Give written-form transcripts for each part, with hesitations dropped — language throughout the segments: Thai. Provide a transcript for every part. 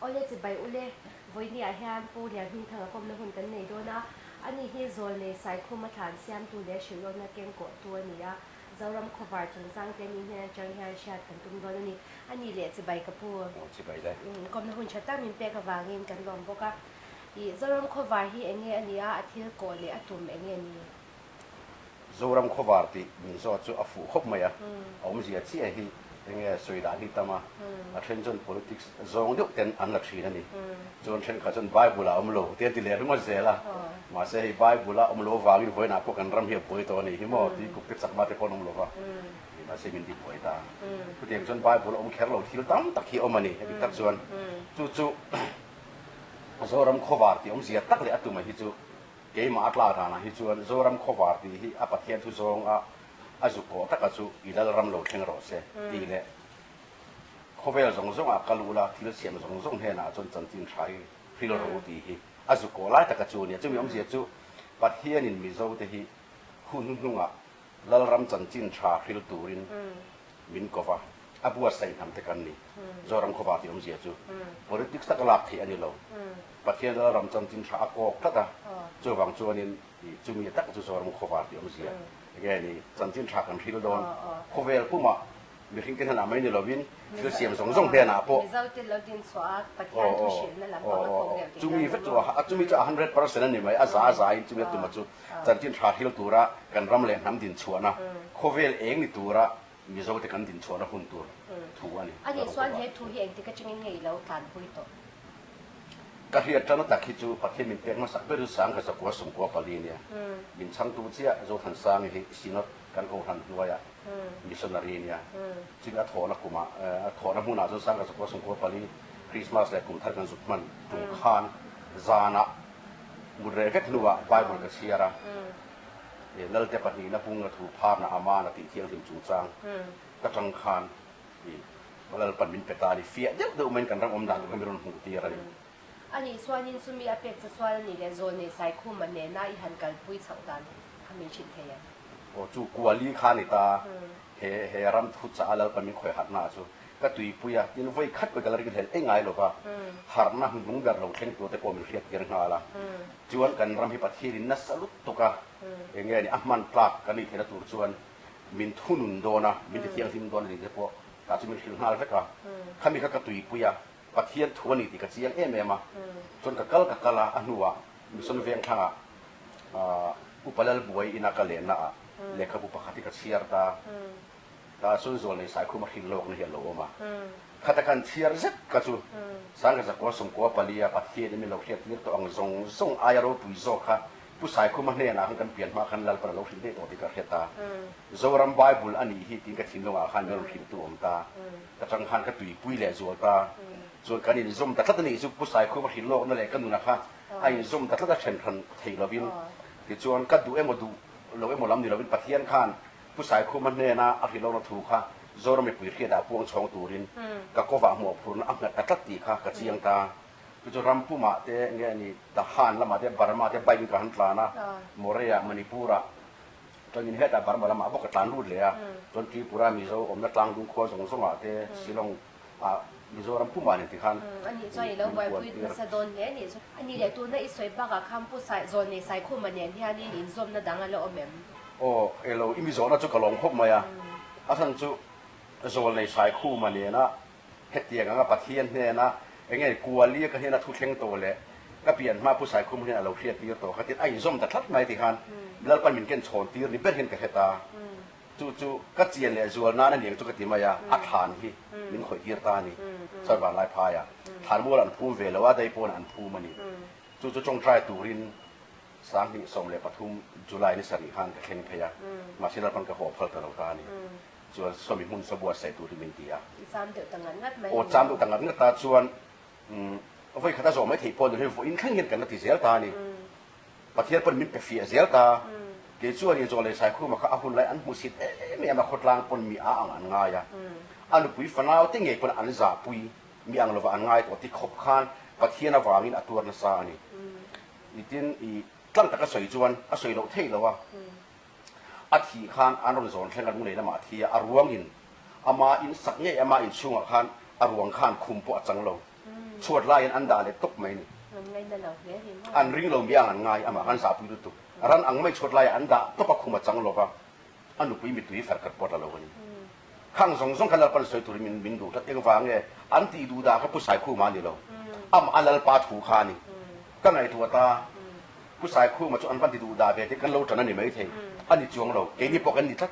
ole chi bai ule voi ni a hian pu ria hin thanga kom na hun kan nei do na ani hi zol nei sai khuma than siam tu le shilo na ken ko tu ani ya zoram khovar chung sang te ni he chang hian shat kan tum do ni ani le chi bai ka pu chi bai le kom na hun chata min pe ka wangin kan lom boka I zoram khovar hi enge ani a athil ko le atum enge ni zoram khovar ti min zo chu afu khop maya om zia chi a hi enge soida hi tama a then jon politics zong deuh ten an la thina ni jon then kha jon bible a om lo te ti le ruma zela ma se hi bible a om lo wangin voina ko kan ram hi poi to ni hi mo ti ku pe sak ma te kon om lo wa ma se min ti poi ta ku te jon bible om kher lo thil tam tak hi om ani hi tak jon chu zoram khovar ti om zia tak le atuma hi chu ke ma atla rana hi chuan zoram khovar ti hi apathian thu zong a azuko takachu ilal ram lo theng ro se ti le khovel zong zong a kalula thil siam zong zong he na chon chan tin thai phil ro ti hi azuko la takachu ni chu mi om zia chu pathian in mi zo te hi hun hunga lal ram chan chin tha phil turin min kova abua sai nam te kan ni zoram khovar ti om zia chu politics takalak thi ani lo pathian lal ram chan chin tha ko taka chu wang chuanin chu mi tak chu zoram khovar ti om zia cái này chân chính thạc làm phil đòn, có vẻ cũng mà mình khi cái nào mấy người lovin, cái xiêm giống giống thế nào po. Chúng mình phải cho, chúng mình cho 100% này mấy, azai, chúng mình tụi mà chú chân chính thạc phil tura, cần ram lên nắm tiền chuan na, có vẻ anh đi tura, mình giống cái cần tiền chuan na hun tura, thua này. Anh ấy xoan hết thu hiện thì cái chuyện này lâu tàn vui to. Cái hiện trạng nó đặc khi chú phát hiện mình biết nó sắc bén sáng cái sắc quá sung quá bali nè, mình sang tu chia rồi thành sang thì xin nó cần cầu thành đuôi à, missionary nè, chỉ là thọ nó cũng thọ nó muốn nào rồi sang cái sắc quá sung quá bali, Christmas lại cũng thayกันสุดมันตุงขานจานะมุดเรเวกนัวBibleก็เชียร์นั่นแต่ปัจจุบันพุ่งกระถูภาพนะอามานะติเที่ยงถึงจุงจางก็จังขานเวลาปัจจุบันเป็นตาดิเฟียเดี๋ยวดูมันกันรังอมดังก็ไม่รู้หุ่นตีอะไรอันนี้ส่วนนี้สุมีอาเป็ดจะส่วนนี้เลยโซนนี้ใส่คู่มันเนี่ยน่าอีหันกันปุ้ยเฉาดันทำมีชิ้นเทียนโอ้จูกัวลีขานิตาเฮรำทุจ้าแล้วก็มีข่อยหัดหน้าจูก็ตุยปุยอ่ะยินไว้คัดไปกันเลยกันเห็นเอ้งไงหรอกอ่ะหาร์น่ะมึงแบบเราเข่งตัวแต่พอมีเรียกเกี่ยงหน้าละจวนกันรำให้ปัจเจียนนัสลุตตุกะเองไงนี่อ่ะมันปลากกันนี่เทระตัวจวนมินทุนุนโดนะมินที่เที่ยงที่มันโดนนี่เฉพาะการที่มีเรื่องหน้าเลยก็ข้ามีก็ตุยปุยอ่ะปัจเจียนทวนนี่ที่กระเจียงเอ็มมาจนกะกะละอันนัวมีส่วนเวียงทางอุปเลลบวยอินักเลนนะเลขาบุปผาที่กระเชียร์ตาส่วนส่วนในสายคุมาหินโลกนี่เห็นโลมาขัดกันเชียร์เซ็ตก็จูสังกัดจากว่าสมกัวปลียปัทเทียนี่มีเราเทียบนี่ตัวอังทรงอายารปุยโซค่ะผู้สายคุมาเนี่ยนะกันเปลี่ยนมาคันลลประโลกสิ่งที่ตัวที่กระเทียตาโซรัมไบเบิลอันนี้ที่กระถิ่นลงอาคันเราหินตัวอมตากระจังคันกระตุยปุยแหล่จัวตาส่วนการนี่ซุ่มแต่ถ้าตอนนี้ซุ่มผู้สายคุมาหินโลกนั่นแหละก็ดูนะคะไอ้ซุ่มแต่ถ้าเช่นคันเทลวินที่ส่วนก็ดูมาดูเราลำนี่เราเป็นปัทเทียนคันผู้สายคุมันเนี่ยนะอาทิตย์เราถูกค่ะโซเราไม่ปุ๋ยเขียดพวงช่องตูรินก็ว่าหัวพูนอังกัดตัดตีค่ะกระเจียงตาคือจะรำผู้มาเตะเนี่ยนี่ทหารละมาเตะบาร์มาเตะใบมีการหันตานะโมเรียมณีปุระตอนนี้เหตุบาร์มาละมาพวกกระตันรูดเลยอ่ะจนที่ปุระมีโซอมนัดกลางดุงครัวส่งมาเตะสิลงมีโซรำผู้มาเนี่ยที่ขันอันนี้ใช่แล้วไว้พูดมาสะดอนเนี่ยนี่อันนี้แหละตัวนั้นอีสวยบ้ากับคำผู้สายโซนในสายคู่มันเนี่ยที่อันนี้ลินซมนัดดังอะไรอมเอ็มโอ้เอโลอิมิโซน่าจะกระลงพบมาอ่ะอาทันจุโซนในสายคู่มันเนี่ยนะเฮตียงกับปัทเทียนเนี่ยนะไอ้เงี้ยกัวเลี้ยก็เห็นนะทุกเข่งโตเลยก็เปลี่ยนมาผู้สายคู่มันเนี่ยเราเครียดตีโตเขาติดไอ้ซมแต่ทัดไม่ที่ขันแล้วปันมินเก่งโฉนตีนี่เป็นเห็นกับเหตาจู่ก็เจียนเลยส่วนนั้นเนี่ยจุกติมายาอัฐานที่มินข่อยตีตานี่สบายลายพายอ่ะฐานโบราณภูมิเวลว่าได้ปนอันภูมันนี่จู่จงใจตูรินสร้างที่สมเลปทุมจุลัยนิสริฮันกับเข่งพยามาชิลปันกับหอบเพลตลอดนี่ส่วนสมิมุนสบัวใส่ตูริมินตีอ่ะจำเดือดต่างกันงัดไหมโอ้จำเดือดต่างกันงัดตาส่วนเอาไว้ขัดสมไม่ถีบปนอยู่อินขั้งเห็นกันนาทีเสียตานี่ประเทศปนมินเปฟียเสียตาเกี่ยวส่วนนี้โจเลยใส่คู่มาเขาเอาคนไรอันมุสิตไม่เอามาขดลางปนมีอ่างอันง่ายอ่ะอันปุยฝันเอาติ้งเงยปนอันจ่าปุยมีอ่างลวอันง่ายตัวที่ขบคานประเทศนาวามินอัตัวนัสานี่อีตินอีตั้งแต่ก็สวยจวนก็สวยโลเทแล้ววะอาทิคานอันรุ่นสอนแข่งกันมุ่งเลยนะมาทีอารวงอินอามาอินสักเงี้ยอามาอินช่วงคานอารวงคานคุมปวดจังโล ชวดไล่อันดาเลยตกไหมนี่ ngay đây là ghé thì อันริงเราเมียงอันง่ายอามาอันสาปุยตุรันอังไม่ชวดไล่อันดาตบคุมาจังโลกะอันนุปุยมิตุยฝากกัดปอดเราคนนี้ข้างสองคันละปันสวยตุริมินดูถ้าเองฟังเนี่ยอันตีดูดาเขาผู้ชายคู่มานี่เราอันละปาถูขานี่ก็ไงตัวตาผู้ชายคู่มาจนอันปันตีดูดาเบที่กันเราจะนั่นนี่ไม่เท่อันนี้จวงเราเกนี่ปกันนี่ทัก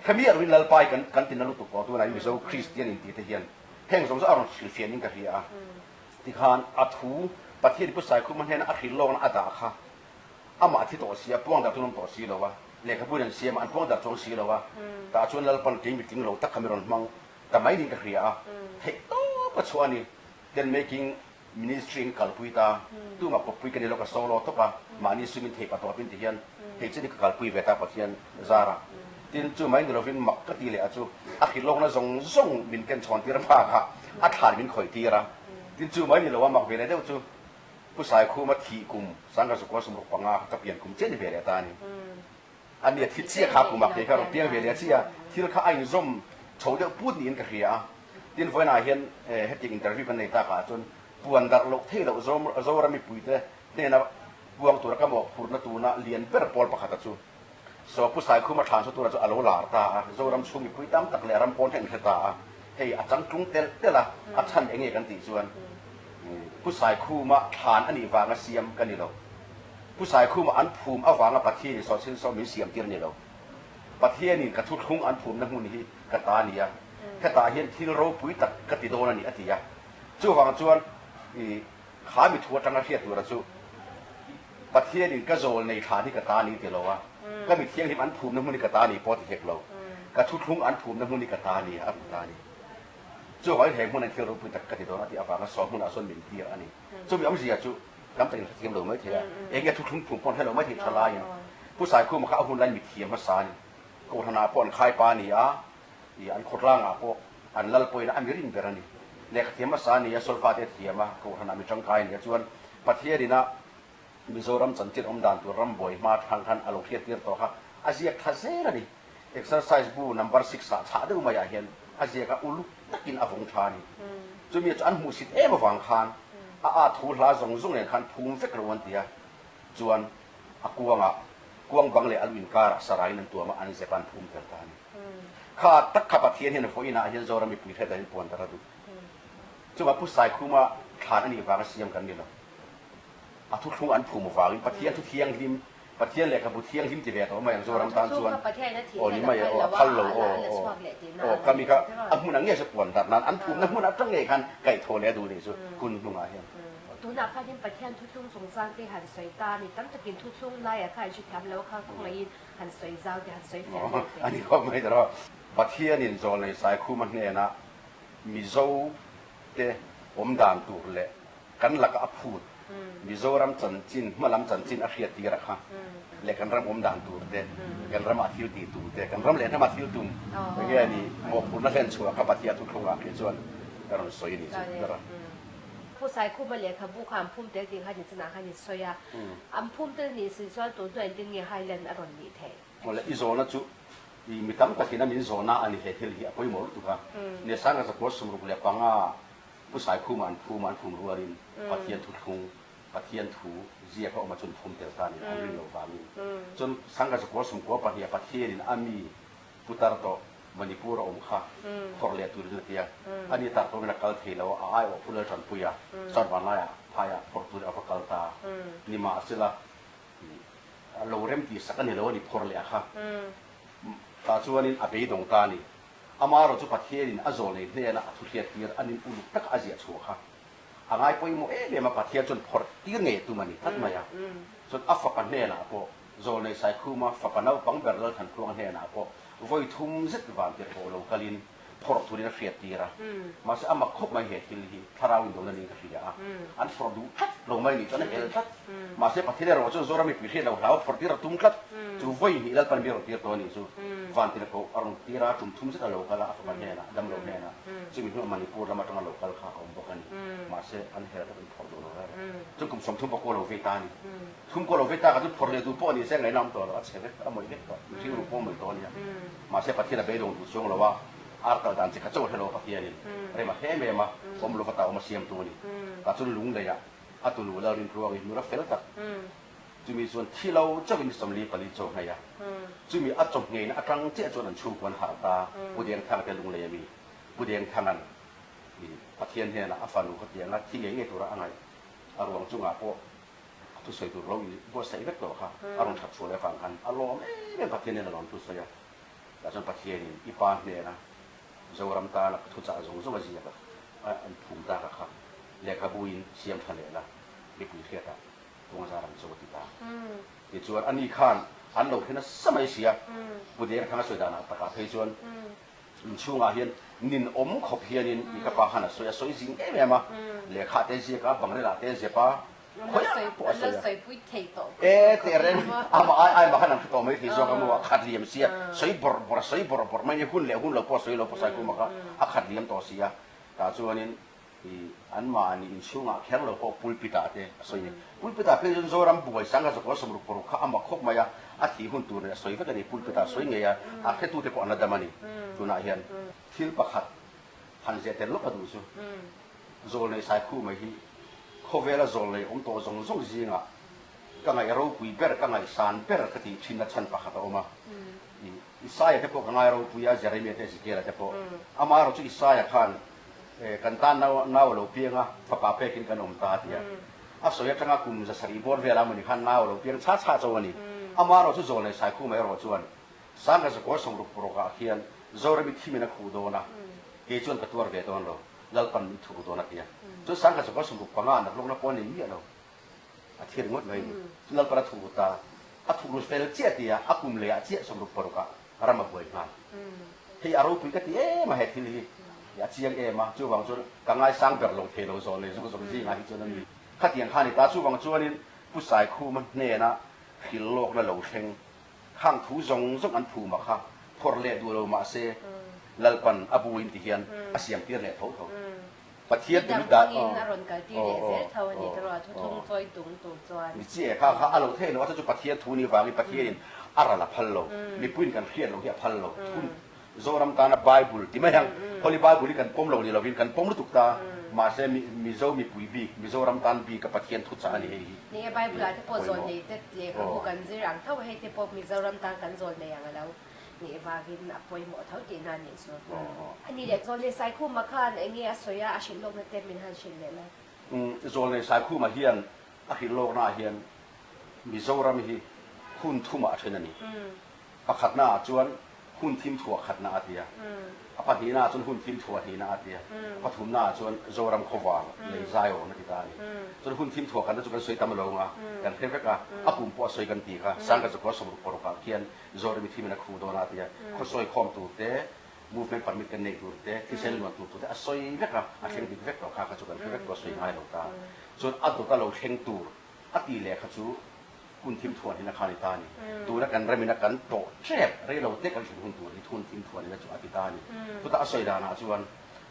ขมีอรินลไปกันตินลุตุกตัวไหนมิโซคริสเตียนอินตีเทียนแห่งสงสารเราสิเฟียนนี่กันเฮียที่ขานอัฐูประเทศผู้ชายคู่มันเห็นอัฐิโลนอัดาค่ะอามาที่ตัวเสียป้องดับตุนตัวสีเราวะเล็กผู้นั้นเสียมันป้องดับจงสีเราวะแต่ชวนเราปันกินมิติ้งเราตักคาเมรอนมังแต่ไม่ดิ้งกันเฮียเฮ้ยโตปัจจุบันนี้เดิน making ministry กัลปุยตาตัวมาปปุยกันในโลกโซโลทุกปะมานี่สุมินเทปตัวเป็นที่เฮียนเฮ้ยจะนี่กัลปุยเวตาปะเฮียนซาระทีนจู่ไม่เดี๋ยวเราฟินมักก็ตีเลยอ่ะจู่อัฐิโลกนั้นส่งมินกันชอนที่ระพาค่ะอัฐานมินข่อยตีระทีนจู่ไม่เดี๋ยวว่ามักเวลาเดี๋ยวจู่ผู้ชายคู่มาทีกุมสังกัดสุขสมบุกปังอาจะเปลี่ยนกุมเจนเวลาตานี่อันนี้ทิศเสียขากุมักเด็กเราเปลี่ยนเวลาเสียที่เราข้าไอ้ร่มโฉดเดือดพูดนี่กันเฮียทีนไฟน่าเห็นเฮ็ดจริงอินเตอร์วิวเป็นในตาขาจนปวนดักโลกเที่เราโซรามีปุ๋ยเต้เนี่ยนะบวงตัวก็บอกพูดนะตัวน่ะเลียนเปรปอลประคัตจู่สอบผู้ชายคู่มาทานสุดตัวจะอโลลาร์ตาโซรามชุ่มมีปุ๋ยตั้มตักเลรำปนแห่งเทตาเฮ้ยอาจารย์กรุงเตละอาจารย์เองกันตีส่วนผู้ชายคู่มาทานอันนี้วางเสียมกันนี่เราผู้ชายคู่มาอันภูมิเอาวางปะเทียนี่สอดซึ่งสอดมีเสียมเตียนนี่เราปะเทียนี่กระทุดคุ้งอันภูมินั่งมุนี่กระตานี่ยกระตาเห็นที่เราปุ๋ยตักกระติโดนนี่อธิยาจู่วางจวนขามีทัวจังเทียตัวละจู่ปะเทียนี่ก็โจในฐานที่กระตานี่เดียวเราวะก็มีเที่ยงที่อันภูมินั่งมุนี่กระตานี่พอที่เห็กเรากระทุดคุ้งอันภูมินั่งมุนี่กระตานี่อันตานี่จู่หอยแหงมันในที่เราปุ๋ยตักกระติโดนที่อาฟางก็สอบมันอาส่วนเป็นเตียอันนี้จู่มีอะไรเสียจู่กำจัดเทียมเราไม่เท่เองแกทุกทุ่งผุ่มปนให้เราไม่ถึงทลายผู้ชายคู่มาเขาเอาหุ่นไล่มีเทียมมาสานโกธนาปอนคายปานี่อันโคตรล่างพวกอันลัลปอยนะอเมรินเบรันนี่เล็กเทียมมาสานนี่โซลฟาเตเทียมาโกธนามีจังไกนี่จวนประเทศนี้นะมิโซรัมสันติอมดานตัวรัมบอยมาทางคันอารมณ์เทียร์ต่อครับอาเซียทัศเซนะนี่ exercise บู number 6ชาดูมาอย่างเห็นอาเซียก็อุลุตักินอภงชานี่จนมีอันหูสิทธิ์มาฟังคานทูลาส่งเนี่ยคันภูมิเฟกรวันเดียจวนกวงบังเลยอลุนการสลายนั่นตัวมาอันเซปันภูมิเกิดตานข้าตักขับเทียนเห็นฝอยน่ะเห็นโจรามีปุ๋ยเทได้ปวนตระดูจวนผู้ชายคู่มาทานอันนี้วางเสียมกันนี่หรอทุกทุ่งอันภูมิวางปะเทียนทุกเทียงริมปะเทียนเลยครับบุเทียงริมจีเวตมาอย่างโจรามตานจวนโอ้นี่ไม่พันโลโอ้ก็มีก็อันหุ่นอันเงี้ยจะปวนแต่นั้นอันภูมินั่นหุ่นอันตั้งเงี้ยคันไก่โทเนี่ยดูนี่สุดคุณลุงอาเห็นตัวนักข้าที่ประเทศทุกทุ่งสงสารที่หันสวยตานี่ตั้งแต่กินทุกทุ่งไล่อะค่ะชุดทำแล้วข้าคงเลยหันสวยเจ้าที่หันสวยแฝงอันนี้ก็ไม่ได้หรอกประเทศนี่โจรในสายคู่มันเนี่ยนะมิโซเตอมดานตัวเละกันหลักอภูดมิโซรำจันจินมาลำจันจินอาเคียตีระค่ะเละกันรำอมดานตัวเตกันรำอาทิวตีตัวเตกันรำเละนมาทิวตุ่มอย่างเงี้ยนี่หมกปุ่นนั่นเองชัวร์กับประเทศทุกทุ่งอ่ะคือส่วนเราสวยนี่สุดนะผู้ชายคู่มาเลี้ยงบุคคลพุ่มเด็กดิ้งให้ดิฉันให้ดิฉันยาอันพุ่มเด็กนี่是说ตัวตัวดิ้งยังให้เล่นอารมณ์ดีแท้我来一说那就，你们当个现在民说那安尼黑天里不会毛路哈，你三个是国什么不了帮啊，不晒铺满路人，把天土空，把天土热个我们准风掉单的，安尼老方面，准三个是国什么国把天把天人安米不达到。มันนี่พูดเราอมค่ะพอเรียนตัวเดียวอันนี้ตัดตัวเป็นการเทแล้วอ้ายว่าพูดเลยจนปุยอ่ะสอนวันไรอ่ะพายอ่ะพอตัวเอาไปการตานี่มาสิละเราเริ่มที่สักนี่เรานี่พอเลยอ่ะค่ะตาส่วนนี้อภิดงตานี่อามาเราจะพัฒน์นี่อาโจนี่เนี่ยนะทุเรียนที่อันนี้อุลุตักอาเซียชัวค่ะอ่างไอ้ปุยโมเนี่ยมาพัฒน์จนพอที่เงี้ยตัวมันนี่ทัดมาอ่ะจนอัฟกันเนี่ยนะพอโจนี่ใส่คู่มาฝักกันเอาปังเบอร์เราทันพวงเนี่ยนะพอvoi thum zet van te ko lo kalin por tu ni fiat tira mas ama khop mai he til hi tharau in dona ni ka fia an for du lo mai ni tana el tat mas se pathile ro chu zora mi pi he lo lau for tira tum klat chu voi ni lal pan bi ro tir to ni chu van te ko arong tira tum zet lo kala fa ban he na dam lo he na chu mi no manipur la ma tang lo kal kha om bo kan mas se an he ta for do lo chu kum som thum ko lo ve ta ni thum ko lo ve ta ka chu for le du po ni se ngai nam to lo a che ve a moi ve to chi ru po moi to ni มาเสียประเทศเราไปลงดูช่วงเราว่า artal dan cik kacau hello pakai ni rema heme ma om lo kata om siam tu ni kacau lung le ya atu lu la rin ruang ni mura fel tak cumiส่วนที่เราจะเป็นสำลีปริโจให้ยะcumiอัดจงเงินอัดรังเจ้าจวนชูกวนหาตาบุเดียงทางเป็นลุงเลยมีบุเดียงทางนั้นประเทศเนี่ยนะอัฟานุเขาเดียงนะที่เงี้ยตัวละอะไรอารมณ์จุงอาพวกทุกสิ่งตัวเราอยู่พวกใส่เล็กตัวค่ะอารมณ์ถัดชัวร์ฟังกันอารมณ์เป็นประเทศเนี่ยนะลองทุกสิ่งแต่จนประเทศนี้อีปานเนี่ยนะจะรำตาละทุกจ่าจงจะมาจีบละอันภูมิตาละครับเรียกขบุญเสียมทะเลละมีปุ๋ยเทียตาตรงสารโจติตาที่ชวนอันนี้ขันอันเราเห็นสมัยเสียบุเดียงทางสุดานะตะการเทชวนช่วงอาเฮียนนินอมขบเฮียนินอีกปะหันสวยสวยจริงเอ๊ะมาเลี้ยขาเตเสียกับบังเรลาเตเสียปะเฮ้ยปวดเสียเอ๊ะแต่เรื่องไอ้มาขนาดตัวไม่ที่ชวนกันว่าขาดเลี้ยมเสียสวยบอร์ไม่เนี่ยหุ่นเลี้ยหุ่นเราพอสวยเราพอใส่กุมก็ขาดเลี้ยมตัวเสียแต่ชวนนินอันมาอันนี้ช่วงอ่ะแค่เราพอปุลปิตาเตะสวยปุลปิตาเป็นจนรำบุยสังกัดก็สมรูปรุข้ามาคบมาอาทิตย์หุ่นตัวเนี่ยสวยก็ได้ปุลปิตาสวยเงี้ยอาแค่ตัวเด็กคนนั้นดามันนี่ตัวน่าเห็นที่ประคัดหันเสียแต่ลบกระดูสูโจลในสายคู่มาฮีเขาเวลาโจลเลยตัวจงจริงอ่ะก็ไงเราปุยเบอร์ก็ไงสานเบอร์ก็ที่ชินนัดชันประคัดออกมาอิสายแต่พวกก็ไงเราปุยอาจจะเรียนแต่สิ่งเดียวแต่พวกอามาเราจะอิสายขันกันตานน่าวเราเพียงอ่ะฝากไปกินขนมตาเดียสวยจังกุมจะสรีบอลเวลามันนี่ขันน่าวเราเพียงช้าจวนนี่อามาเราจะโจลในสายคู่ไม่เราจวนสังกัดก็สมรูปรุกอาเขียนโจรมีที่มีนักขู่โดนะเกจวนกับตัวเวทวันเราแล้วปันมีถูกโดนนักเดียจนสังกัดก็สมรูปปังงานนักลงนักปนนี่เราอาเทียนงดเลยแล้วปันถูกตาถูกรูปเฟลเจียเดียกุมเลยอาเจียสมรูปรุกอารามาบ่อยงานที่อารูปุยก็ที่มาเหตุที่นี่อาเจียงมาจู่บางส่วนกังไงสังกัดลงเทโลโซเลยสุขสมที่งานที่จวนนี้ขัดเตียงข้านี่ตาจู่บางส่วนนี่ผู้ชายคู่มันเนี่ยนะหินโลกและเหลวเชงข้างถูจงอันผูมาค่ะพอเล่ดูเรามาเซลลปันอบูอินติเฮียนอาเซียมเตียนเล่ทเขาประเทศดูดามีเจ้าข้าอารมณ์เทนว่าจะประเทศทูนี่วางประเทศนี้อะไรละพันโลมีปุ่นกันเพียรเราเหี้ยพันโลทุนโซรัมตานะไบเบิลที่ไม่ยังพอลีไบเบิลกันป้อมเราเนี่ยเราวินกันป้อมรู้ตุกตามาเซมีโซมีปุยบีมีโซรัมตานบีกับประเทศทุจานี่นี่ไบเบิลที่พอโซนนี่เด็ดเลี้ยงกันจีรังเท่าให้ที่พอมีโซรัมตานกันโซนเนี่ยแล้วนี่ว่ากินอภัยหมดเท่าที่นั่นนี่ส่วนอันนี้เด็กโซนในสายคู่มาขันไอ้เงี้ยสวยอาชิลโลกนั่นเต็มมินฮันชิลเลยนะโซนในสายคู่มาเฮียนอาชิลโลกน่าเฮียนมีโซรัมฮีคุณทุ่มอาเชนนี่อาขัดหน้าจวนคุณทิมถั่วขัดหน้าเดียอาปัจหีหน้าจนคุณทิมถั่วหีหน้าเดียปัทุมหน้าจวนโซรัมขวางเลยใจโอนักกีฬานี่จนคุณทิมถั่วกันจนกันสวยตามลงอ่ะกันเพื่อนก็อาปุ่มปอสวยกันตีค่ะสังกัดจะก็สมบูรณ์ปรกเขียนโซรัมที่มันคู่โดนาเดียเขาสวยคอมตูเต้ movement permit กันในตูเต้ที่เซนวันตูเต้สวยเวกอ่ะอาเชียงดิเวกเราค่ะก็จะกันเวกก็สวยง่ายเราตาจนอัดตัวเราเชงตูอัดตีเล็กเขาจูคุณทิมถั่วที่นักข่าวในตานี่ตัวนักการเริ่มนักการโตเชฟเรื่องเราเด็กกันถึงคุณตัวที่ทุนทิมถั่วนี่นะจูอาทิตานี่ตัวตาสวยดานะจวน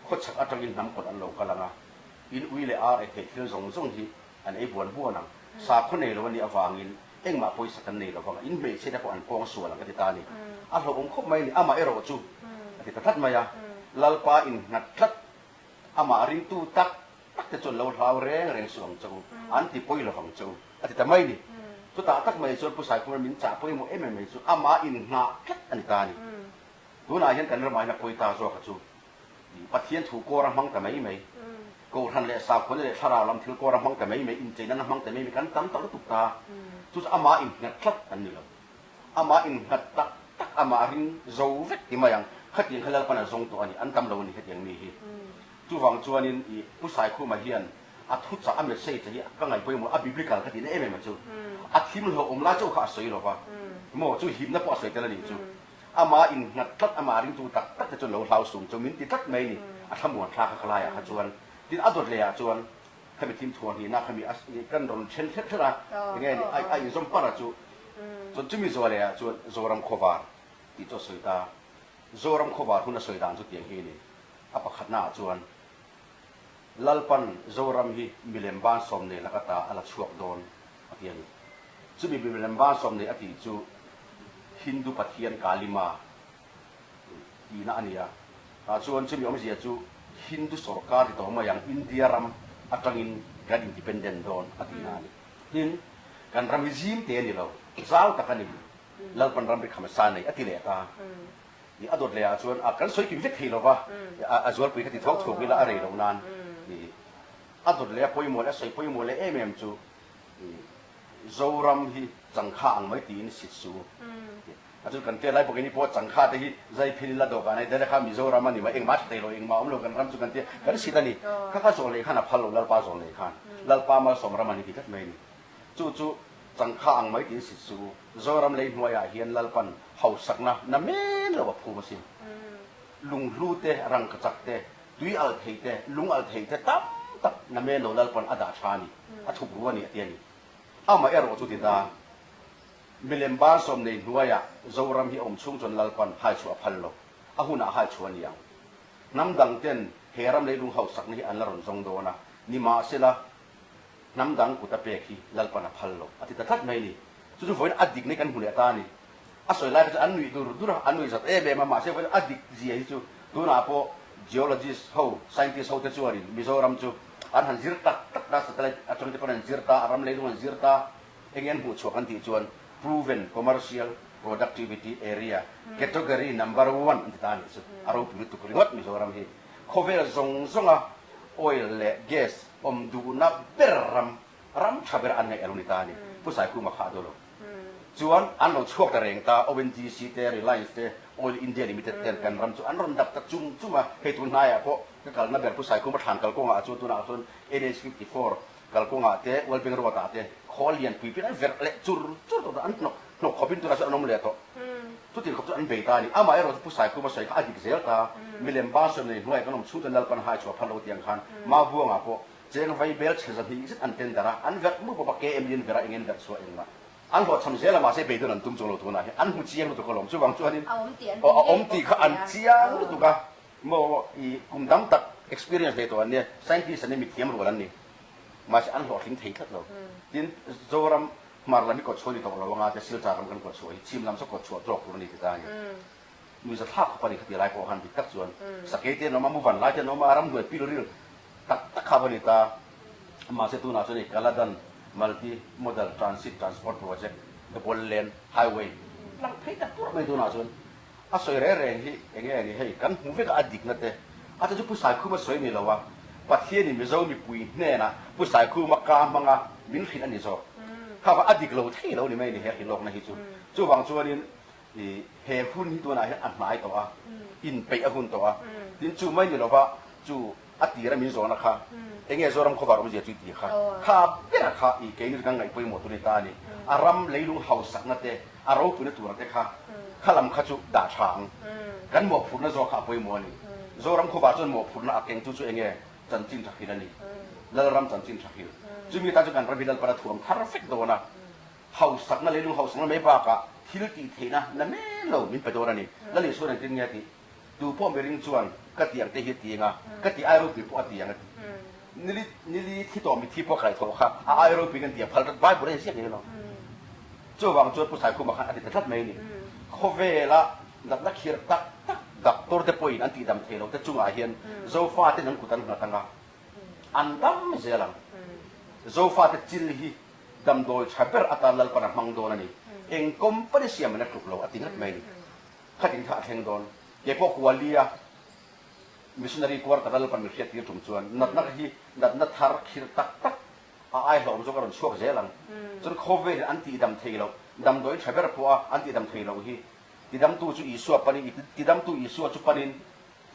โคตรชักอัตรินน้ำกดอันเรากำลังอ่ะอินวิเลอาร์ไอเทที่เราส่งที่อันไอ้บวนบัวนังสาบคนในเราวันนี้อวางินเอ็งมาป่วยสักกันในเราฟังอินเมย์เช่นพวกอันกองส่วนหลังอาทิตานี่อ่ะเราองคบไม่นี่อ่ะมาเอเราจูอาทิตย์ทัดมายาลลปาอินนัดทัดอ่ะมารินตูตักจะจนเราเท้าแรงส่งจูอันที่ป่วยเราฟังจูอาทิตย์ไม่นี่ตัวตาตักไม่ส่วนผู้ชายคนมินจ่าป่วยโมเอ็มไม่ส่วนอามาอินหน้าทัดอันตานี่ตัวน่าเห็นกันเรื่องไม่นักป่วยตาโซ่ขัดจูปัจเจียนถูกโกรำมังแต่ไม่กูทันเลยสาวคนเลยชาราลำทิลโกรำมังแต่ไม่อินใจนั้นมังแต่ไม่มีกันตั้งตลอดตุกตาตัวอามาอินนัดทัดอันนี้ละอามาอินนัดตักอามารินโจวิกที่มายังขัดยังขลังปนจงตัวนี้อันตำเรานี่ขัดยังนี่จู่ฟังจวนนี้ผู้ชายคู่มาเฮียนอาทุตจะอเมริกาจะยี่ก็ไงไปหมดอาบิบลิกาขัดยังเอ็มมาจู่อาทิมเราอมลาจู่ขาสวยหรอวะโม่จู่หิมนับปอสวยแต่ละนี่จู่อามาอินนัดทัดอามารินจู่ตักตักจะจนเราเท้าสูงจนมินติทัดไม่นี่อาทำหมวดคลาคลายขัดจวนดินอัดตัวเลยจวนให้เป็นทีมทัวร์นี่นะให้มีกันรอนเช่นเช่นละยังไงไอ้สมปาระจู่จนจะมีส่วนเลยจวนโซรัมโควาร์ที่จะสวยตาโซรัมโควาร์หุ่นสวยดานจุดอย่างนี้นี่อาปะขัดหน้าจวนลัลปันโซรัมฮีมิเลมบ้านสมเนี่ยแล้วก็ตาอัลชวกโดนอาทิตย์นี้จะมีมิเลมบ้านสมเนี่ยอาทิตย์จู่ฮินดูปัทเทียนกาลิมาดีน่าอันนี้ ส่วนที่มีอเมริกาจูฮินดูสรการที่ต่อมาอย่างอินเดียรัมอัตรังอินการอินดิเพนเดนต์โดนอดีนานี่ฮินกันรัมวิจิมเตนี่เราสาวตะกันนี่แล้วปันรัมไปขมสานในอติเลตานี่อดเลยส่วนกันสวยกินเล็กทีเราปะส่วนปีกติดท้องถูกนี่ละอะไรเรานานนี่อดเลยพ่อยมัวและใส่พ่อยมัวและเอ็มจูzoram hi changkha ang mai tin sit su aju kan te lai pokini po changkha te hi zai phil la do ka nai dele kha mi zoram ani ma eng ma te lo eng ma om lo kan ram chu kan te kan sit ani kha kha zo le kha na phal lo lal pa zo le khan lal pa ma som ram ani ti kat mai ni chu changkha ang mai tin sit su zoram le hnuai a hian lal pan hau sakna na men lo phu ma sin lung lu te rang ka chak te tui al thei te lung al thei te tam tak na men lo lal pan ada thani a thup ru ani ati ani ama ero chu tin da milem ba som nei hnuaya zoram hi om chung chon lalpan hai chu aphal lo ahuna hai chu ani yang nam dang ten heram le lung hau sak ni an la ron zong do na ni ma sela nam dang ku ta pe khi lalpan aphal lo ati ta that mai ni chu voin adik nei kan hule ta ni asoi lai an nui dur an nui sat e be ma se voin adik ji ai chu tu na po geologist ho scientist ho te chu ari mizoram chu an han zirta tak da satellite atong te panan zirta aram leilung zirta engen bu chokan ti chuan proven commercial productivity area category number 1 antani su aro pu tu kuringot mi soram hi khovel zong zonga oil le gas om du na berram ram thaber an ngai elunitani pu sai ku ma kha do lo chuan an lo chhuak ta reng ta ONGC te Reliance te Oil India Limited ten kan ram chu an ron dak tak chuma he tu na ya po kal na ber pu sai ku ma than kal ko nga chu tu na sun NH54 kal ko nga te wal ping ro ta te kholian pui pin an ver le chur to an no khopin tu na sa anom le to tu tin khop tu an be ta ni ama ero pu sai ku ma sai ka adik zel ta milem ba so nei hnuai kanom chu tan dal pan hai chu phalo tiang khan ma bu nga po jeng vai bel chhe hi sit an ten dara an ver mu ba ke em yin vera ingen ver so eng ma an ho cham zela ma se be don tum chong lo tu na an hu chiang tu ko lom chu wang chu hanin om ti kha an chiang tu ka mo i kum dam tak experience le to an ne scientist an mi thiam ro lan ni ma se an ho thing thei khat lo tin zoram mar la mi ko choli to lo nga te sil cha ram kan ko choi chim lam so ko chua drop ro ni ta ni mi sa thak pa ni khati lai ko han bi tak chuan sake te no ma mu van lai te no ma ram duai pil ril tak tak kha bani ta ma se tu na so ni kaladan multi modal transit transport project the bol lane highway lang thei ta pur mai tu na chuan a soi re re hi enge ni hei kan hu ve ka adik na te a ta ju pu sai khu ma soi ni lo wa pathian ni mi zo mi pui hne na pu sai khu ma ka manga min khin ani zo kha wa adik lo thei lo ni mai ni he hi lok na hi chu wang chuanin i he hun hi tu na he an mai to a in pe a hun to a tin chu mai ni lo wa chu ati ra mi zo na kha enge zo ram kho ba ro je chu ti kha pe ra kha i ke ni gang ngai poi mo tu ni ta ni aram leilung haus sak na te aro pu na tu ra te kha khalam kha chu da chang kan mo phu na zo kha poi mo ni zo ram kho ba chon mo phu na akeng chu chu enge chan chin thak hi ni lal ram chan chin thak hi chu mi ta chu kan ra bilal para thuam perfect do na haus sak na leilung haus na me ba ka thil ti theina na me lo min pe do na ni la li so na tin nge ti tu po me ring chuan ka tiang te hi ti nga ka ti ai ro pi po tiang nili thi to mi thi po khai tho kha a ai ro pi kan ti phal bai bo re sia ni no chu wang chu pu sai ku ma khan ati that mai ni khovela dak dak khir tak tak dak tor te point anti dam thelo te chunga hian zo fa te nan ku tan na tanga an dam zelang zo fa te chil hi dam dol chaper atan lal pana mang do na ni eng company siam na tuk lo ati ngat mai ni khatin tha theng don ye po kwalia missionary kwar kadal pan mi khiat tum chuan nat nak hi nat na thar khir tak tak a ai hlom zo karon chuak zelang chun khove anti dam thelo dam doi chaper po anti dam thelo hi ti dam tu chu isu pani ti dam tu isu chu panin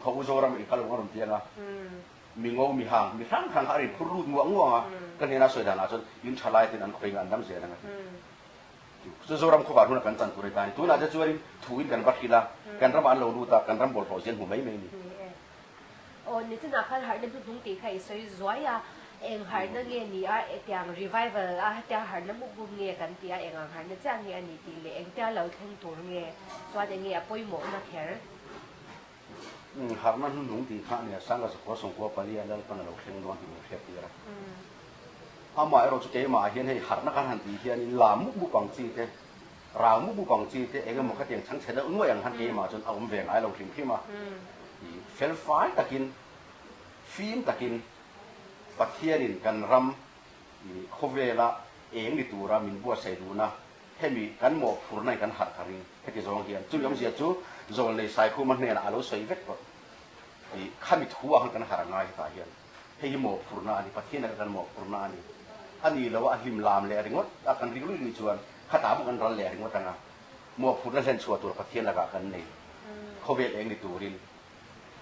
kho zo ram i kal ngorom tianga mi ngo mi hang mi thang thang ari phuru nguang nguang kan hena soi dana chon in thalai tin an khoing an dam ze na chu zo ram kho ba ru na kan chan tu re ta tu na ja chuarin thuin kan bakhila kan ram an lo lu ta kan ram bol pho jen hu mai mai ni o ni tin akhal har de dung ti khai soi zoya eng har na nge ni a etiang revival a ta har na mu bu nge kan ti a eng har na chang nge ani ti le eng ta lo theng tur nge swa de nge apoi mo na kher har na dung ti kha ne sang ga ko song ko pali an dal pan lo theng don ti khet ti ra ama ero chu ke ma hian hei har na kan han ti hian in la mu bu pang chi te ra mu bu pang chi te eng mo kha tiang chang chen na un mo yang han ke ma chon a um veng ai lo thing khi ma fel fai takin film takin pathianin kan ram khovela eng ni tura min bua sei duna hemi kan mo furnai kan har karing heki zong hian chu yom zia chu zol nei sai khu man ne alo sei vek ko khamit huwa kan harangai ta hian hei mo furna ani pathian kan mo furna ani ani lawa him lam le ringot akan ringlu ni chuan khata bu kan ral le ringot anga mo furna len chua tur pathian laga kan nei khovel eng ni turin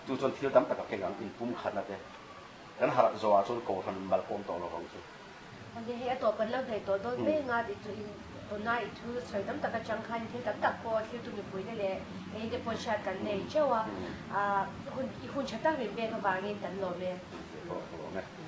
tu chon thil dam taka kengang in pum khana te kan har zo a chon ko than bal kom to lo hong chu อันนี้ให้ตัวเป็นเรื่องใหญ่ตัวโดยไม่งานอีกตัวน่าอีกทุกส่วนตั้งแต่จังคันที่ตั้งแต่พอที่ตัวมีปุยได้เลยเองจะพอชัดกันในเจ้าว่าคุณชัดตั้งเป็นเบงกับบางเงินกันหรอเม to